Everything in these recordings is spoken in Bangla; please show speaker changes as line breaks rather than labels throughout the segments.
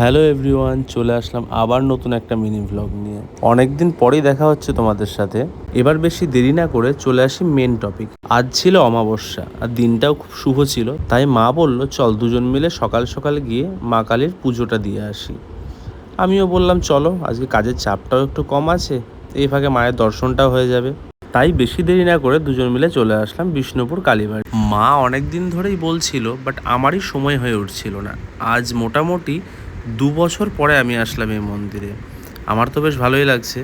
হ্যালো এভরিওয়ান, চলে আসলাম আবার নতুন একটা মিনি ভ্লগ নিয়ে। অনেকদিন পরেই দেখা হচ্ছে তোমাদের সাথে। এবার বেশি দেরি না করে চলে আসি মেন টপিক। আজ ছিল অমাবস্যা আর দিনটাও খুব শুভ ছিল, তাই মা বলল চল দুজন মিলে সকাল সকাল গিয়ে মা কালীর পুজোটা দিয়ে আসি। আমিও বললাম চলো, আজকে কাজের চাপটাও একটু কম আছে, এই ফাঁকে মায়ের দর্শনটাও হয়ে যাবে। তাই বেশি দেরি না করে দুজন মিলে চলে আসলাম বিষ্ণুপুর কালীবাড়ি। মা অনেক দিন ধরেই বলছিল, বাট আমারই সময় হয়ে উঠছিল না। আজ মোটামুটি 2 বছর পরে আমি আসলাম এই মন্দিরে। আমার তো বেশ ভালোই লাগছে।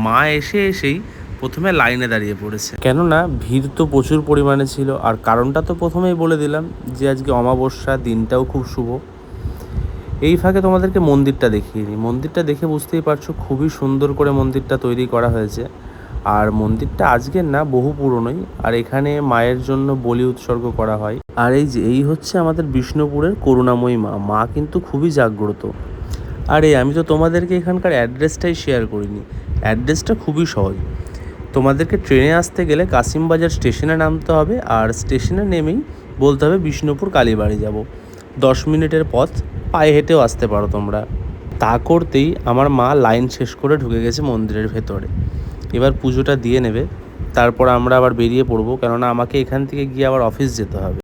মা এসেই প্রথমে লাইনে দাঁড়িয়ে পড়েছে, কেননা ভিড় তো প্রচুর পরিমাণে ছিল। আর কারণটা তো প্রথমেই বলে দিলাম যে আজকে অমাবস্যা, দিনটাও খুব শুভ। এই ফাঁকে তোমাদেরকে মন্দিরটা দেখিয়ে নিই। মন্দিরটা দেখে বুঝতেই পারছো খুবই সুন্দর করে মন্দিরটা তৈরি করা হয়েছে। আর মন্দিরটা আজকের না, বহু পুরনোই। আর এখানে মায়ের জন্য বলি উৎসর্গ করা হয়। আর এই হচ্ছে আমাদের বিষ্ণুপুরের করুণাময়ী মা। মা কিন্তু খুবই জাগ্রত। আরে আমি তো তোমাদেরকে এখানকার অ্যাড্রেসটাই শেয়ার করিনি। অ্যাড্রেসটা খুবই সহজ। তোমাদেরকে ট্রেনে আসতে গেলে কাশিমবাজার স্টেশনে নামতে হবে, আর স্টেশনে নেমেই বলতে হবে বিষ্ণুপুর কালীবাড়ি যাব। 10 মিনিটের পথ, পায়ে হেঁটেও আসতে পারো তোমরা। তা করতেই আমার মা লাইন শেষ করে ঢুকে গেছে মন্দিরের ভেতরে। এবার পুজোটা দিয়ে নেবে, তারপর আমরা আবার বেরিয়ে পড়বো, কেননা আমাকে এখান থেকে গিয়ে আবার অফিস যেতে হবে।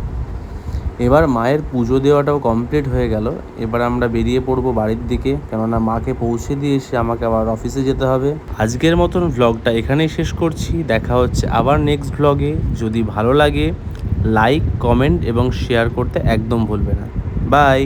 এবার মায়ের পুজো দেওয়াটাও কমপ্লিট হয়ে গেল। এবার আমরা বেরিয়ে পড়বো বাড়ির দিকে, কেননা মাকে পৌঁছে দিয়ে এসে আমাকে আবার অফিসে যেতে হবে। আজকের মতন ভ্লগটা এখানেই শেষ করছি। দেখা হচ্ছে আবার নেক্সট ভ্লগে। যদি ভালো লাগে লাইক, কমেন্ট এবং শেয়ার করতে একদম ভুলবে না। বাই।